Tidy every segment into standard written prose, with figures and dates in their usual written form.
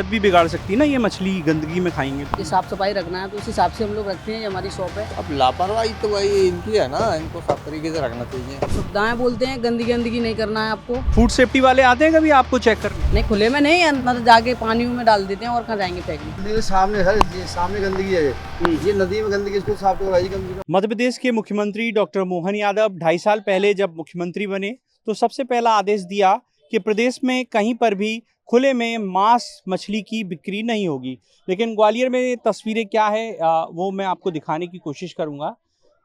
सेहत भी बिगाड़ सकती है ना ये मछली गंदगी में खाएंगे तो। ये साफ सफाई रखना है तो उस हिसाब से हम लोग रखते हैं, ये हमारी शॉप है। अब लापरवाही तो भाई इनकी है ना, इनको साफ तरीके से रखना चाहिए। सुविधाएं बोलते हैं गंदगी नहीं करना है आपको। फूड सेफ्टी वाले आते हैं कभी आपको चेक करने? नहीं, खुले में नहीं, अंदर जाके पानी में डाल देते हैं और कहाँ जाएंगे फेंकने। ये सामने सर, ये सामने गंदगी है, ये नदी में गंदगी, इसको साफ करवाइए कम से कम। मध्य प्रदेश के मुख्यमंत्री डॉक्टर मोहन यादव 2.5 साल पहले जब मुख्यमंत्री बने तो सबसे पहला आदेश दिया कि प्रदेश में कहीं पर भी खुले में मांस मछली की बिक्री नहीं होगी। लेकिन ग्वालियर में तस्वीरें क्या है वो मैं आपको दिखाने की कोशिश करूंगा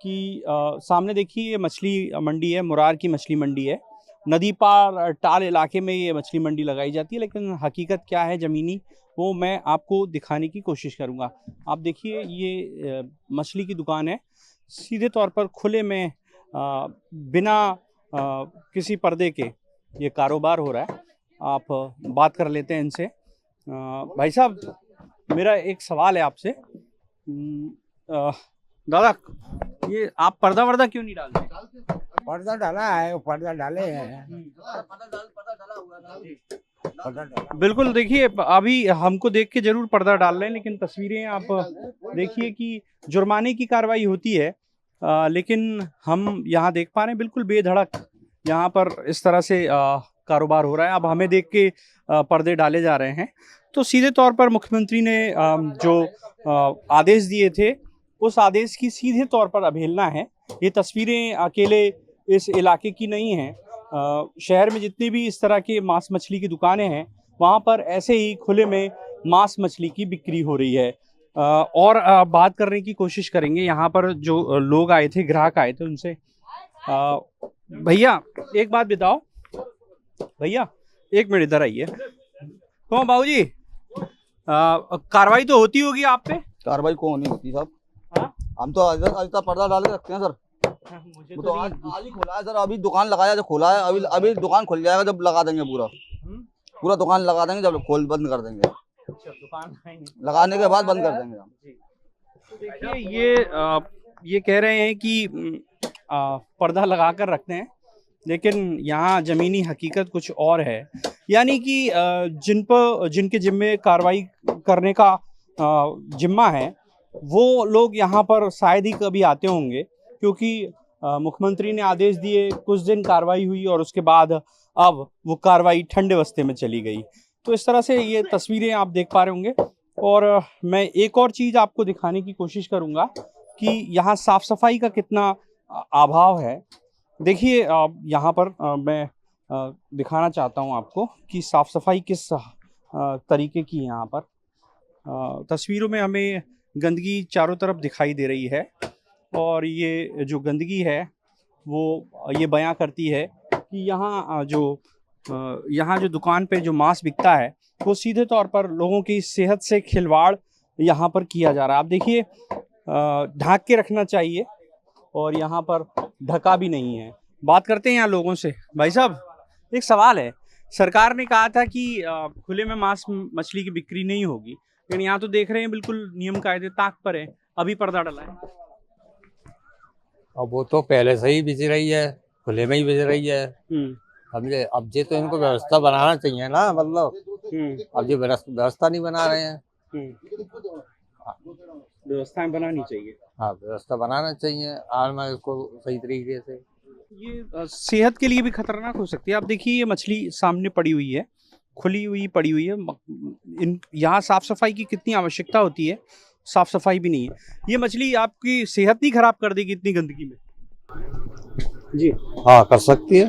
कि सामने देखिए ये मछली मंडी है, मुरार की मछली मंडी है। नदी पार टाल इलाके में ये मछली मंडी लगाई जाती है, लेकिन हकीकत क्या है ज़मीनी वो मैं आपको दिखाने की कोशिश करूंगा। आप देखिए ये मछली की दुकान है, सीधे तौर पर खुले में बिना किसी पर्दे के ये कारोबार हो रहा है। आप बात कर लेते हैं इनसे। भाई साहब, मेरा एक सवाल है आपसे। दादा, ये आप पर्दा वर्दा क्यों नहीं डालते? पर्दा डाला है, पर्दा डाले हैं। बिल्कुल, देखिए अभी हमको देख के जरूर पर्दा डाल रहे हैं, लेकिन तस्वीरें आप देखिए कि जुर्माने की कार्रवाई होती है, लेकिन हम यहाँ देख पा रहे हैं बिल्कुल बेधड़क यहाँ पर इस तरह से कारोबार हो रहा है। अब हमें देख के पर्दे डाले जा रहे हैं। तो सीधे तौर पर मुख्यमंत्री ने जो आदेश दिए थे उस आदेश की सीधे तौर पर अवहेलना है। ये तस्वीरें अकेले इस इलाके की नहीं हैं, शहर में जितनी भी इस तरह के मांस मछली की दुकानें हैं वहाँ पर ऐसे ही खुले में मांस मछली की बिक्री हो रही है। और बात करने की कोशिश करेंगे यहाँ पर जो लोग आए थे, ग्राहक आए थे, उनसे। भैया एक बात बताओ, भैया एक मिनट इधर आइए। कौन बाबूजी, कार्रवाई तो होती होगी आप पे? कार्रवाई कौन नहीं होती साहब। हाँ? हम तो आज तक पर्दा डाल के रखते हैं सर। मुझे वो तो आज ही खोला है सर, अभी दुकान लगाया जब खोला है, अभी दुकान खुल जाएगा जब लगा देंगे पूरा दुकान लगा देंगे, जब खोल बंद कर देंगे। अच्छा, दुकान लगाने के बाद बंद कर देंगे हम। तो देखिए ये कह रहे हैं कि पर्दा लगा कर रखते हैं, लेकिन यहाँ ज़मीनी हकीकत कुछ और है। यानी कि जिनके जिम्मे कार्रवाई करने का जिम्मा है वो लोग यहाँ पर शायद ही कभी आते होंगे, क्योंकि मुख्यमंत्री ने आदेश दिए, कुछ दिन कार्रवाई हुई और उसके बाद अब वो कार्रवाई ठंडे बस्ते में चली गई। तो इस तरह से ये तस्वीरें आप देख पा रहे होंगे। और मैं एक और चीज़ आपको दिखाने की कोशिश करूँगा कि यहाँ साफ़ सफाई का कितना अभाव है। देखिए यहाँ पर मैं दिखाना चाहता हूँ आपको कि साफ़ सफाई किस तरीके की यहाँ पर तस्वीरों में हमें गंदगी चारों तरफ दिखाई दे रही है। और ये जो गंदगी है वो ये बयां करती है कि यहाँ जो दुकान पे जो मांस बिकता है वो सीधे तौर पर लोगों की सेहत से खिलवाड़ यहाँ पर किया जा रहा है। आप देखिए ढक के रखना चाहिए और यहाँ पर ढका भी नहीं है। बात करते हैं यहाँ लोगों से। भाई साहब, एक सवाल है। सरकार ने कहा था कि खुले में मांस मछली की बिक्री नहीं होगी, लेकिन यहाँ तो देख रहे हैं बिल्कुल नियम कायदे ताक पर है, अभी पर्दा डला है। अब वो तो पहले से ही बिज रही है, खुले में ही बिज रही है। अब ये तो इनको व्यवस्था बनाना चाहिए ना, मतलब अब ये व्यवस्था नहीं बना रहे हैं। व्यवस्थाएं बनानी चाहिए। हाँ, व्यवस्था बनाना चाहिए और मैं इसको सही तरीके से। ये सेहत के लिए भी खतरनाक हो सकती है। आप देखिए ये मछली सामने पड़ी हुई है, खुली हुई पड़ी हुई है। यहाँ साफ सफाई की कितनी आवश्यकता होती है, साफ सफाई भी नहीं है। ये मछली आपकी सेहत नहीं खराब कर देगी इतनी गंदगी में? जी हाँ, कर सकती है,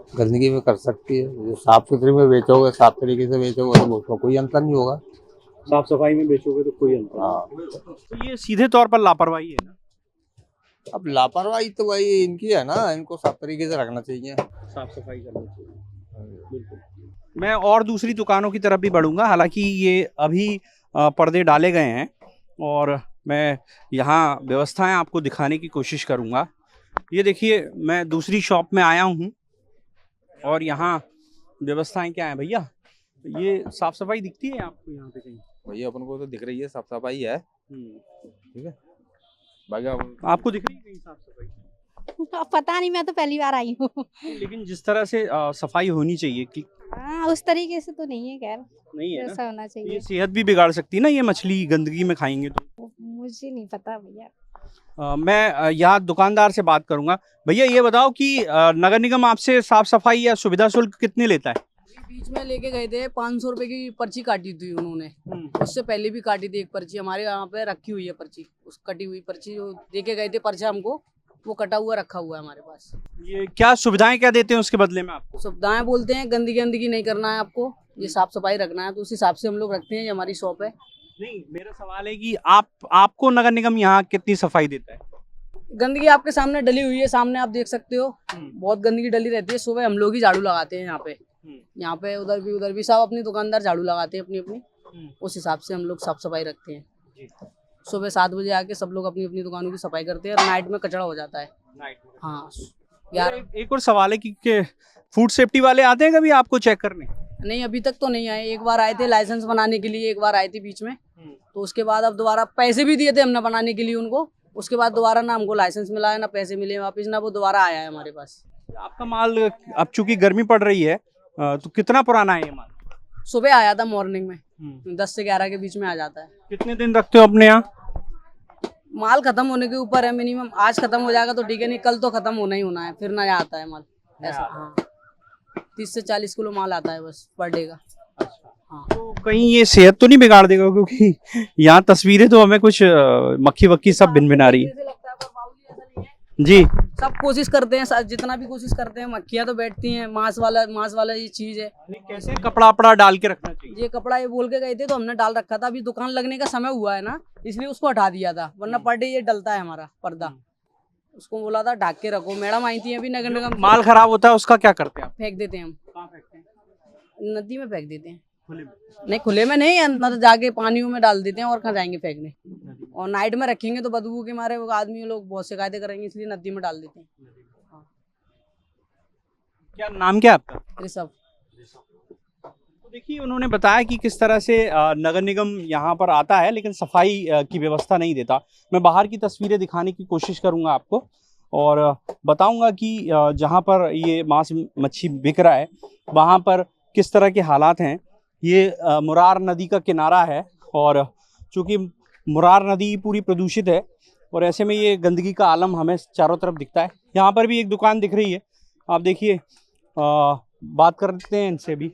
गंदगी में कर सकती है। जो साफ सुथरी में बेचोगे, साफ तरीके से बेचोगे तो उसका कोई अंतर नहीं होगा। साफ सफाई में बेचोगे तो कोई अंतर। हाँ, तो ये सीधे तौर पर लापरवाही है ना। अब लापरवाही तो भाई इनकी है ना, इनको साफ तरीके से रखना चाहिए, साफ सफाई करनी चाहिए। बिल्कुल। मैं और दूसरी दुकानों की तरफ भी बढ़ूंगा, हालांकि ये अभी पर्दे डाले गए हैं और मैं यहाँ व्यवस्थाएं आपको दिखाने की कोशिश करूँगा। ये देखिए मैं दूसरी शॉप में आया हूँ और यहाँ व्यवस्थाएं क्या हैं भैया? ये साफ सफाई दिखती है आपको यहाँ पे कहीं? भैया अपन को तो दिख रही है, साफ सफाई है। ठीक है, बाकी आपको दिख रही है कहीं साफ सफाई? पता नहीं, मैं तो पहली बार आई हूँ। लेकिन जिस तरह से सफाई होनी चाहिए कि हाँ उस तरीके से तो नहीं है, खैर नहीं है ना? ऐसा होना ये चाहिए। सेहत भी बिगाड़ सकती है ना, ये मछली गंदगी में खाएंगे तो। मुझे नहीं पता भैया। मैं यहाँ दुकानदार से बात करूंगा। भैया ये बताओ कि नगर निगम आपसे साफ सफाई या सुविधा शुल्क कितने लेता है? बीच में लेके गए थे 500 रुपए की पर्ची काटी थी उन्होंने। उससे पहले भी काटी थी एक पर्ची, हमारे यहाँ पे रखी हुई है पर्ची, उस कटी हुई पर्ची जो देके गए थे पर्चा हमको, वो कटा हुआ रखा हुआ है हमारे पास। ये क्या सुविधाएं क्या देते हैं उसके बदले में आपको? सुविधाएं बोलते हैं गंदगी नहीं करना है आपको, ये साफ सफाई रखना है, तो उस हिसाब से हम लोग रखते हैं। ये हमारी शॉप है। नहीं, मेरा सवाल है कि आपको नगर निगम यहाँ कितनी सफाई देता है? गंदगी आपके सामने डली हुई है, सामने आप देख सकते हो, बहुत गंदगी डली रहती है। सुबह हम लोग ही झाड़ू लगाते हैं यहाँ पे उधर भी सब अपनी दुकानदार झाड़ू लगाते हैं अपनी, उस हिसाब से हम लोग साफ सफाई रखते हैं। सुबह 7 बजे आके सब लोग अपनी अपनी दुकानों की सफाई करते हैं, और नाइट में कचरा हो जाता है। हाँ यार, एक और सवाल है कि फूड सेफ्टी वाले आते हैं कभी आपको चेक करने? नहीं अभी तक तो नहीं आए। एक बार आए थे लाइसेंस बनाने के लिए, एक बार आए थे बीच में, तो उसके बाद अब दोबारा पैसे भी दिए थे हमने बनाने के लिए उनको, उसके बाद दोबारा ना हमको लाइसेंस मिला है ना पैसे मिले वापस, ना वो दोबारा आया है हमारे पास। आपका माल अब चूंकि गर्मी पड़ रही है तो कितना पुराना है ये माल? सुबह आया था मॉर्निंग में, 10 से 11 के बीच में आ जाता है। कितने दिन रखते हो अपने यहाँ? माल खत्म होने के ऊपर है, मिनिमम आज खत्म हो जाएगा तो ठीक है, नहीं कल तो खत्म होना ही होना है, फिर नया आता है माल ऐसा। हाँ 30 से 40 किलो माल आता है बस पर डे का। हाँ तो कहीं ये सेहत तो नहीं बिगाड़ देगा? क्योंकि यहाँ तस्वीरें तो हमें कुछ मक्खी वक्की सब भिन रही है। जी सब कोशिश करते हैं, जितना भी कोशिश करते हैं, मक्खियाँ तो बैठती हैं। मांस वाला ये चीज है। कैसे कपड़ा अपड़ा डाल के रखना चाहिए? ये कपड़ा ये बोल के गए थे तो हमने डाल रखा था, अभी दुकान लगने का समय हुआ है ना, इसलिए उसको हटा दिया था, वरना पर डे ये डलता है हमारा पर्दा। उसको बोला था ढक के रखो। मैडम आई थी अभी नगर निगम, माल खराब होता है उसका क्या करते हैं आप? फेंक देते हैं हम। कहाँ फेंकते हैं? नदी में फेंक देते हैं। खुले में? नहीं खुले में नहीं, अंदर जाके पानियों में डाल देते हैं, और कहाँ जाएंगे फेंकने। और नाइट में रखेंगे तो बदबू के मारे वो आदमी लोग बहुत शिकायतें करेंगे, इसलिए नदी में डाल देते हैं। क्या नाम क्या है आपका? ऋषभ। तो देखिए उन्होंने बताया कि किस तरह से नगर निगम यहाँ पर आता है लेकिन सफाई की व्यवस्था नहीं देता। मैं बाहर की तस्वीरें दिखाने की कोशिश करूँगा आपको और बताऊँगा कि जहाँ पर ये मांस मच्छी बिक रहा है वहाँ पर किस तरह के हालात हैं। ये मुरार नदी का किनारा है और चूँकि मुरार नदी पूरी प्रदूषित है और ऐसे में ये गंदगी का आलम हमें चारों तरफ दिखता है। यहाँ पर भी एक दुकान दिख रही है, आप देखिए। बात करते हैं इनसे भी।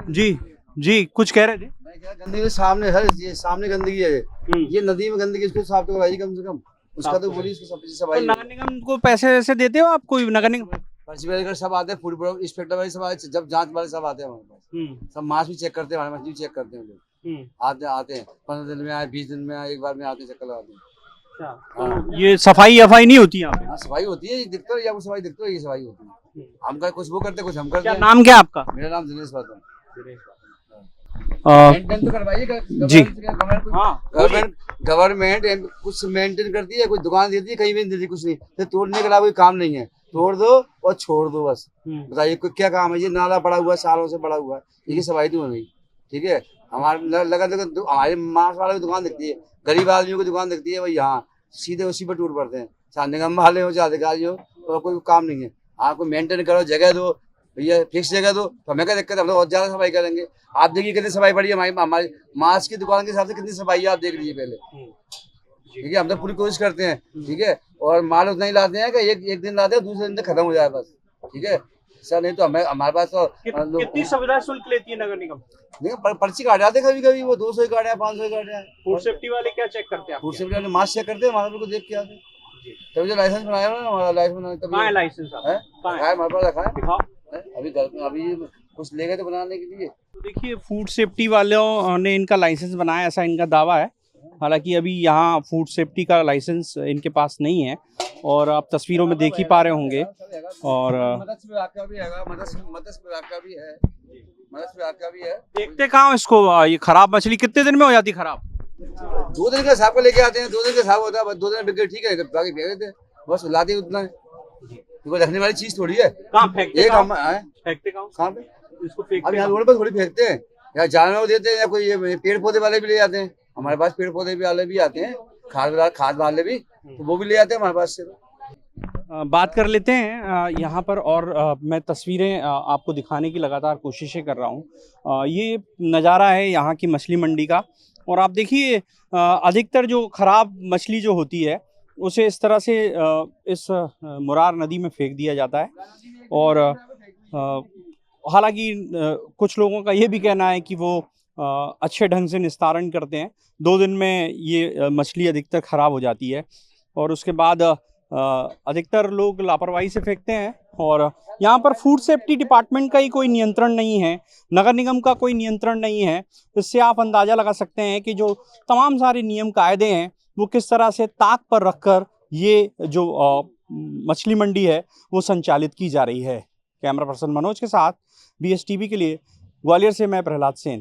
जी कुछ कह रहे थे? गंदगी के सामने ये सामने गंदगी है, ये नदी में गंदगी, इसको साफ तो कराइए कम से कम। उसका तो बोलिए इसको सफाई। नगर निगम को पैसे वैसे देते हो आप? कोई नगर निगम पर्ची वगैरह सब आते हैं, फूड इंस्पेक्टर वाले सब आते हैं, जब जांच वाले सब आते हैं हमारे पास। सब मांस भी चेक करते हैं, हमारे मछली भी चेक करते हैं लोग। आते हैं 15 दिन में आए, 20 दिन में आए, एक बार में आते हैं, चक्कर लगाते हैं। ये सफाई नहीं होती यहाँ पे? हाँ सफाई होती है, दिखता है आपको सफाई दिखता है, ये सफाई होती है। हम का कुछ वो करते कुछ हम करते क्या हैं। नाम क्या आपका? मेरा नाम दिनेश बात है। जी गवर्नमेंट कुछ मेंटेन करती है, कुछ दुकान देती है, कहीं भी नहीं देती, कुछ नहीं। तो तोड़ने के अलावा कोई काम नहीं है, तोड़ दो और छोड़ दो बस। बताइए कोई क्या काम है? ये नाला पड़ा हुआ है, सालों से पड़ा हुआ है, ये सफाई तो नहीं। ठीक है, हमारे लगा हमारे मांस वाले की दुकान दिखती है, गरीब आदमियों की दुकान दिखती है, वही यहाँ सीधे उसी पर टूट पड़ते हैं। साथ निगम वाले हो, अधिकारी हो, तो कोई काम नहीं है। आपको मेंटेन करो, जगह दो भैया, फिक्स जगह दो, तो हमें क्या दिक्कत है? हम लोग और ज्यादा सफाई करेंगे। आप देखिए कितनी सफाई पड़ी है हमारी मांस की दुकान के हिसाब से, कितनी सफाई है आप देख लीजिए पहले। ठीक है, हम तो पूरी कोशिश करते हैं। ठीक है, और माल उतना ही लाते हैं कि एक दिन लाते हैं, दूसरे दिन तक खत्म हो जाए बस। ठीक है सर, नहीं तो हमारे पास तो कितनी सुविधा शुल्क लेती है नगर निगम? देखिए पर्ची काट जाते कभी कभी, वो 200 काट है, 500 काट है। फूड सेफ्टी वाले क्या चेक करते हैं? फूड सेफ्टी वाले मास्क चेक करते हैं, हमारे को देख के आते हैं। तभी जो लाइसेंस बनाया हुआ ना, हमारा लाइसेंस बनाया, लाइसेंस हमारे पास रखा है। दिखाओ। अभी कुछ ले गए थे बनाने के लिए। तो देखिए फूड सेफ्टी वालों ने इनका लाइसेंस बनाया, ऐसा इनका दावा है। हालांकि अभी यहाँ फूड सेफ्टी का लाइसेंस इनके पास नहीं है और आप तस्वीरों में देख ही पा रहे होंगे। और मत्स्य विभाग का भी है, मत्स्य विभाग का भी है, मत्स्य विभाग का भी है। देखते कहाँ इसको? ये खराब मछली कितने दिन में हो जाती खराब? 2 दिन का हिसाब को लेके आते हैं, 2 दिन का हिसाब होता है, 2 दिन बिक ठीक है, बाकी फेंक देते हैं बस, लाते उतना है। क्योंकि रखने वाली चीज थोड़ी है। कहाँ फेंकते? एक हम फेंकते कहाँ पे? इसको फेंकते अब यहाँ रोड पर थोड़ी फेंकते हैं, या जानवर को देते हैं, या कोई पेड़ पौधे वाले भी ले जाते हैं। हमारे पास पेड़ पौधे वाले भी आते हैं, खाद वाले भी, तो वो भी ले जाते हैं हमारे पास से। बात कर लेते हैं यहाँ पर और मैं तस्वीरें आपको दिखाने की लगातार कोशिशें कर रहा हूँ। ये नज़ारा है यहाँ की मछली मंडी का और आप देखिए अधिकतर जो ख़राब मछली जो होती है उसे इस तरह से इस मुरार नदी में फेंक दिया जाता है और हालांकि कुछ लोगों का ये भी कहना है कि वो अच्छे ढंग से निस्तारण करते हैं। 2 दिन में ये मछली अधिकतर ख़राब हो जाती है और उसके बाद अधिकतर लोग लापरवाही से फेंकते हैं और यहाँ पर फूड सेफ्टी डिपार्टमेंट का ही कोई नियंत्रण नहीं है, नगर निगम का कोई नियंत्रण नहीं है। इससे आप अंदाज़ा लगा सकते हैं कि जो तमाम सारे नियम कायदे हैं वो किस तरह से ताक पर रखकर ये जो मछली मंडी है वो संचालित की जा रही है। कैमरा पर्सन मनोज के साथ BSTV के लिए ग्वालियर से मैं प्रहलाद सेन।